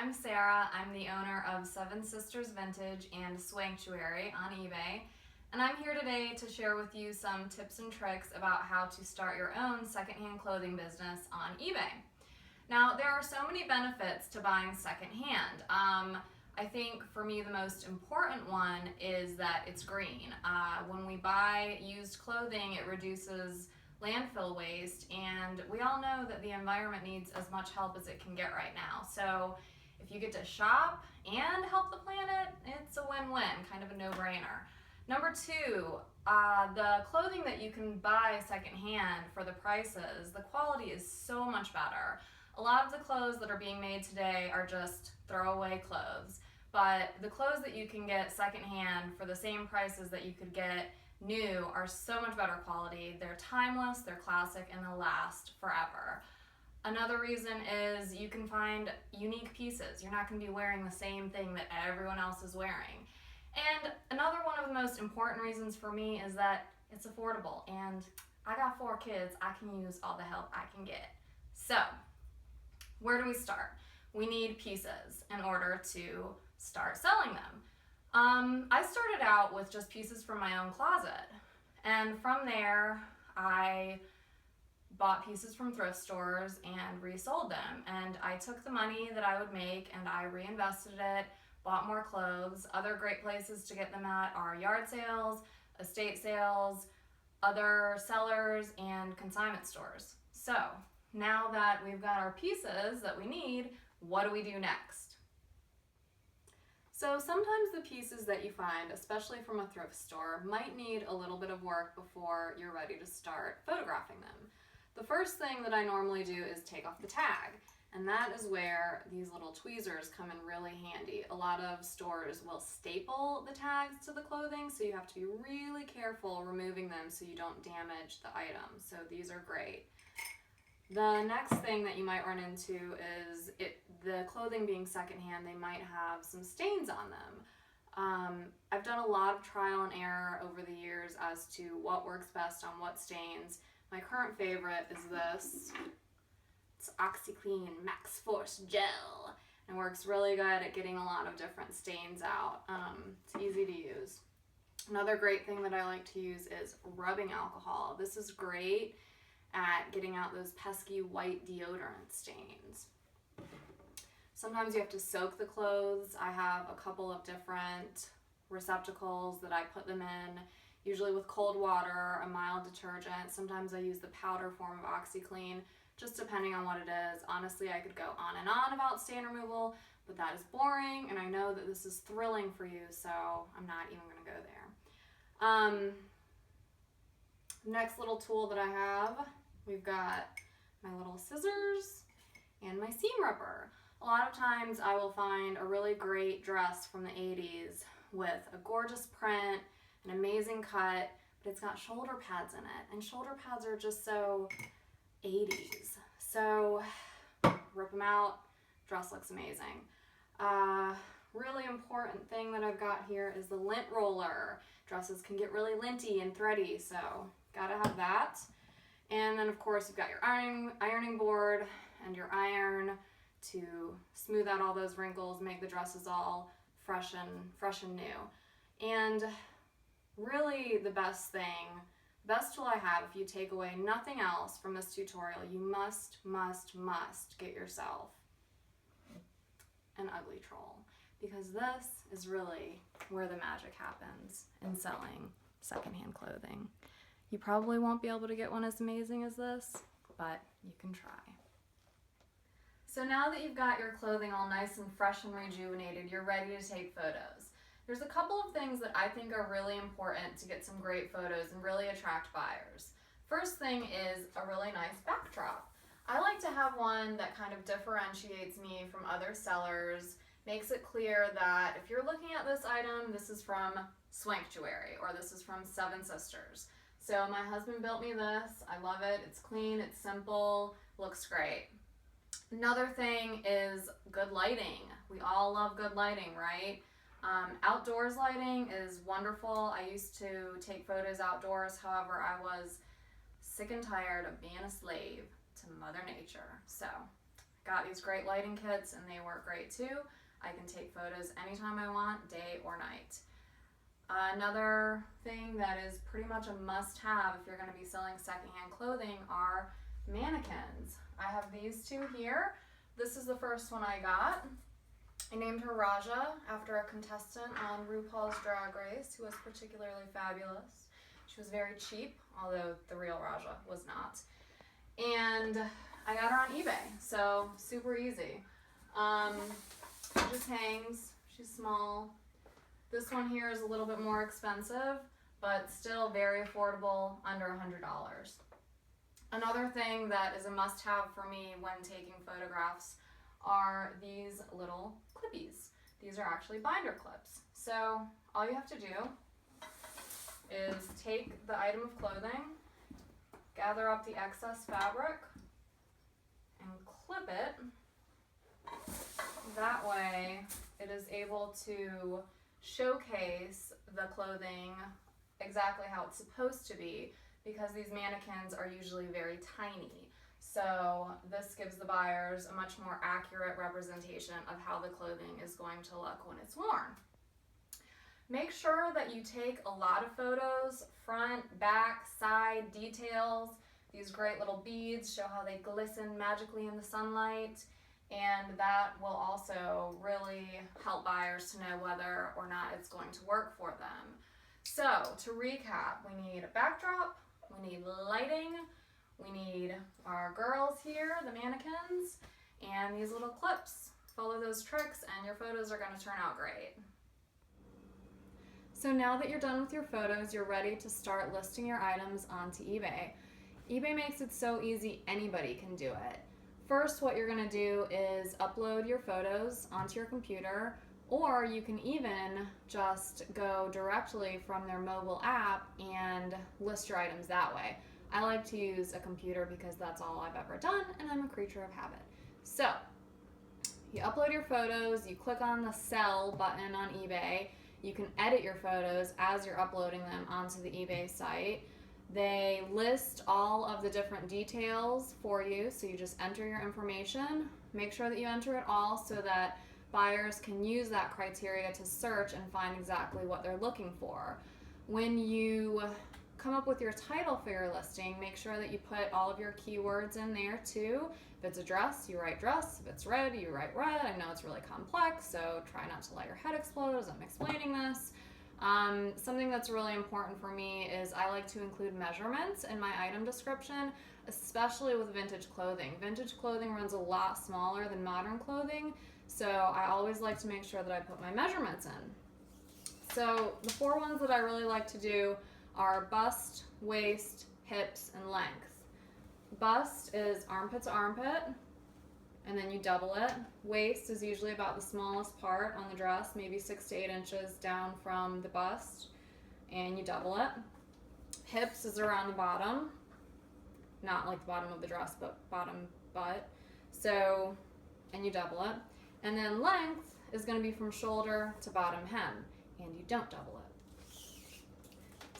I'm Sarah. I'm the owner of Seven Sisters Vintage and Swanctuary on eBay, and I'm here today to share with you some tips and tricks about how to start your own secondhand clothing business on eBay. Now, there are so many benefits to buying secondhand. I think for me the most important one is that it's green. When we buy used clothing, it reduces landfill waste, and we all know that the environment needs as much help as it can get right now. So if you get to shop and help the planet, it's a win-win, kind of a no-brainer. Number two, the clothing that you can buy secondhand for the prices, the quality is so much better. A lot of the clothes that are being made today are just throwaway clothes, but the clothes that you can get secondhand for the same prices that you could get new are so much better quality. They're timeless, they're classic, and they'll last forever. Another reason is you can find unique pieces. You're not going to be wearing the same thing that everyone else is wearing. And another one of the most important reasons for me is that it's affordable, and I got 4 kids. I can use all the help I can get. So where do we start? We need pieces in order to start selling them. I started out with just pieces from my own closet, and from there I bought pieces from thrift stores and resold them, and I took the money that I would make and I reinvested it, bought more clothes. Other great places to get them at are yard sales, estate sales, other sellers, and consignment stores. So now that we've got our pieces that we need, what do we do next? So sometimes the pieces that you find, especially from a thrift store, might need a little bit of work before you're ready to start photographing them. The first thing that I normally do is take off the tag, and that is where these little tweezers come in really handy. A lot of stores will staple the tags to the clothing, so you have to be really careful removing them so you don't damage the item. So these are great. The next thing that you might run into is the clothing being secondhand, they might have some stains on them. I've done a lot of trial and error over the years as to what works best on what stains. My current favorite is this. It's OxiClean Max Force Gel, and works really good at getting a lot of different stains out. It's easy to use. Another great thing that I like to use is rubbing alcohol. This is great at getting out those pesky white deodorant stains. Sometimes you have to soak the clothes. I have a couple of different receptacles that I put them in, usually with cold water, a mild detergent. Sometimes I use the powder form of OxiClean, just depending on what it is. Honestly, I could go on and on about stain removal, but that is boring, and I know that this is thrilling for you, so I'm not even going to go there. Next little tool that I have, we've got my little scissors and my seam ripper. A lot of times I will find a really great dress from the 80s with a gorgeous print, an amazing cut, but it's got shoulder pads in it, and shoulder pads are just so 80s. So rip them out, dress looks amazing. Really important thing that I've got here is the lint roller. Dresses can get really linty and thready, so gotta have that. And then of course you've got your ironing board and your iron to smooth out all those wrinkles, make the dresses all fresh and new. And really the best tool I have, if you take away nothing else from this tutorial, you must get yourself an ugly troll, because this is really where the magic happens in selling secondhand clothing. You probably won't be able to get one as amazing as this, but you can try. So now that you've got your clothing all nice and fresh and rejuvenated, you're ready to take photos. There's a couple of things that I think are really important to get some great photos and really attract buyers. First thing is a really nice backdrop. I like to have one that kind of differentiates me from other sellers, makes it clear that if you're looking at this item, this is from Swanctuary or this is from Seven Sisters. So my husband built me this. I love it. It's clean, it's simple, looks great. Another thing is good lighting. We all love good lighting, right? Outdoors lighting is wonderful. I used to take photos outdoors. However, I was sick and tired of being a slave to Mother Nature. So got these great lighting kits and they work great too. I can take photos anytime I want, day or night. Another thing that is pretty much a must-have if you're going to be selling secondhand clothing are mannequins. I have these two here. This is the first one I got. I named her Raja after a contestant on RuPaul's Drag Race who was particularly fabulous. She was very cheap, although the real Raja was not. And I got her on eBay, so super easy. She just hangs. She's small. This one here is a little bit more expensive, but still very affordable, under $100. Another thing that is a must-have for me when taking photographs are these little clippies. These are actually binder clips. So all you have to do is take the item of clothing, gather up the excess fabric, and clip it. That way it is able to showcase the clothing exactly how it's supposed to be, because these mannequins are usually very tiny. So this gives the buyers a much more accurate representation of how the clothing is going to look when it's worn. Make sure that you take a lot of photos, front, back, side, details. These great little beads show how they glisten magically in the sunlight, and that will also really help buyers to know whether or not it's going to work for them. So to recap, we need a backdrop, we need lighting, we need our girls here, the mannequins, and these little clips. Follow those tricks and your photos are going to turn out great. So now that you're done with your photos, you're ready to start listing your items onto eBay. eBay makes it so easy, anybody can do it. First, what you're going to do is upload your photos onto your computer, or you can even just go directly from their mobile app and list your items that way. I like to use a computer because that's all I've ever done, and I'm a creature of habit. So, you upload your photos, you click on the sell button on eBay, you can edit your photos as you're uploading them onto the eBay site. They list all of the different details for you, so you just enter your information. Make sure that you enter it all so that buyers can use that criteria to search and find exactly what they're looking for. When you come up with your title for your listing, make sure that you put all of your keywords in there too. If it's a dress, you write dress. If it's red, you write red. I know it's really complex, so try not to let your head explode as I'm explaining this. Something that's really important for me is I like to include measurements in my item description, especially with vintage clothing. Vintage clothing runs a lot smaller than modern clothing, so I always like to make sure that I put my measurements in. So the 4 ones that I really like to do are bust, waist, hips, and length. Bust is armpit to armpit, and then you double it. Waist is usually about the smallest part on the dress, maybe 6 to 8 inches down from the bust, and you double it. Hips is around the bottom, not like the bottom of the dress, but bottom butt. So, and you double it. And then length is going to be from shoulder to bottom hem, and you don't double it.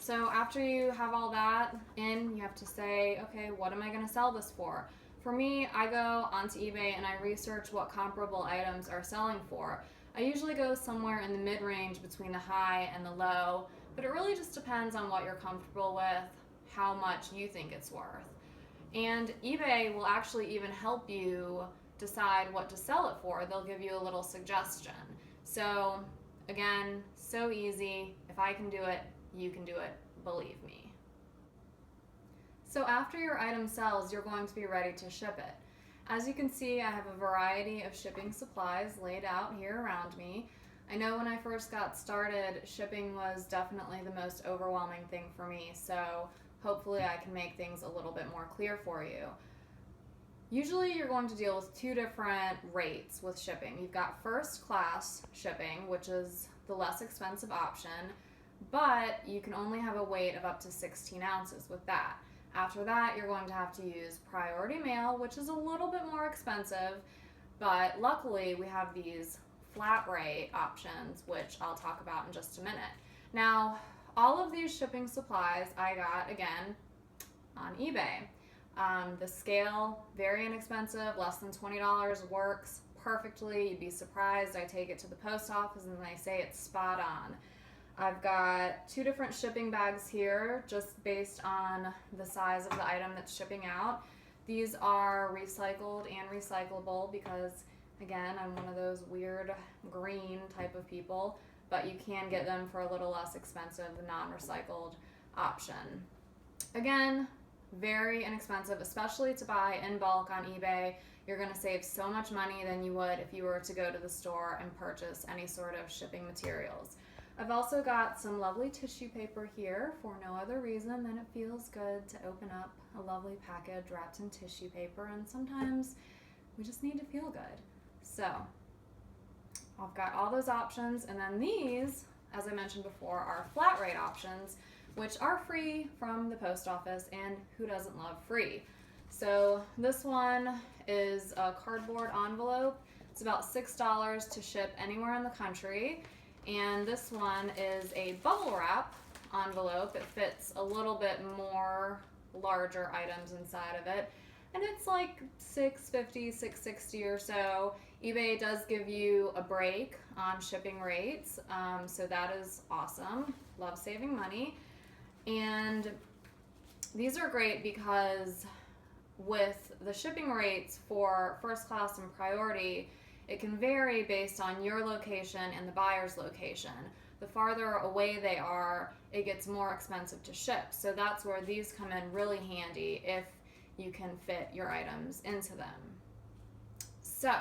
So after you have all that in, you have to say, okay, what am I going to sell this for? For me, I go onto eBay and I research what comparable items are selling for. I usually go somewhere in the mid-range between the high and the low, but it really just depends on what you're comfortable with, how much you think it's worth. And eBay will actually even help you decide what to sell it for. They'll give you a little suggestion. So again, so easy. If I can do it, you can do it, believe me. So after your item sells, you're going to be ready to ship it. As you can see, I have a variety of shipping supplies laid out here around me. I know when I first got started, shipping was definitely the most overwhelming thing for me, so hopefully I can make things a little bit more clear for you. Usually you're going to deal with 2 different rates with shipping. You've got first class shipping, which is the less expensive option, but you can only have a weight of up to 16 ounces with that. After that, you're going to have to use priority mail, which is a little bit more expensive, but luckily we have these flat rate options, which I'll talk about in just a minute. Now, all of these shipping supplies I got, again, on eBay. The scale, very inexpensive, less than $20, works perfectly. You'd be surprised. I take it to the post office and they say it's spot on. I've got 2 different shipping bags here, just based on the size of the item that's shipping out. These are recycled and recyclable because, again, I'm one of those weird green type of people, but you can get them for a little less expensive, the non-recycled option. Again, very inexpensive, especially to buy in bulk on eBay. You're going to save so much money than you would if you were to go to the store and purchase any sort of shipping materials. I've also got some lovely tissue paper here for no other reason than it feels good to open up a lovely package wrapped in tissue paper, and sometimes we just need to feel good. So I've got all those options, and then these, as I mentioned before, are flat rate options, which are free from the post office, and who doesn't love free? So this one is a cardboard envelope. It's about $6 to ship anywhere in the country. And this one is a bubble wrap envelope. It fits a little bit more larger items inside of it. And it's like $6.50, $6.60 or so. eBay does give you a break on shipping rates, so that is awesome. Love saving money. And these are great because with the shipping rates for first class and priority, it can vary based on your location and the buyer's location. The farther away they are, it gets more expensive to ship. So that's where these come in really handy if you can fit your items into them. So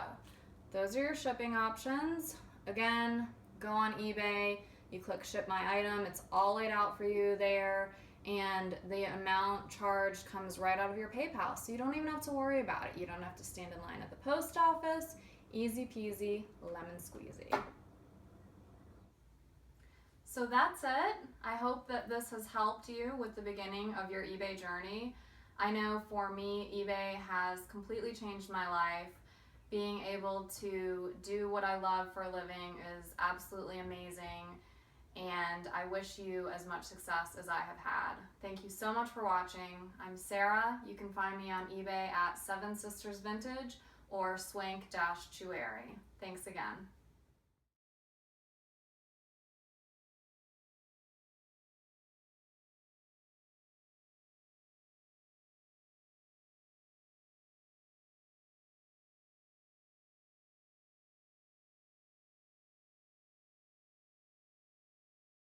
those are your shipping options. Again, go on eBay, you click ship my item, it's all laid out for you there, and the amount charged comes right out of your PayPal, so you don't even have to worry about it. You don't have to stand in line at the post office. Easy peasy, lemon squeezy. So that's it. I hope that this has helped you with the beginning of your eBay journey. I know for me, eBay has completely changed my life. Being able to do what I love for a living is absolutely amazing, and I wish you as much success as I have had. Thank you so much for watching. I'm Sarah. You can find me on eBay at 7 Sisters Vintage or Swank-Chueri. Thanks again.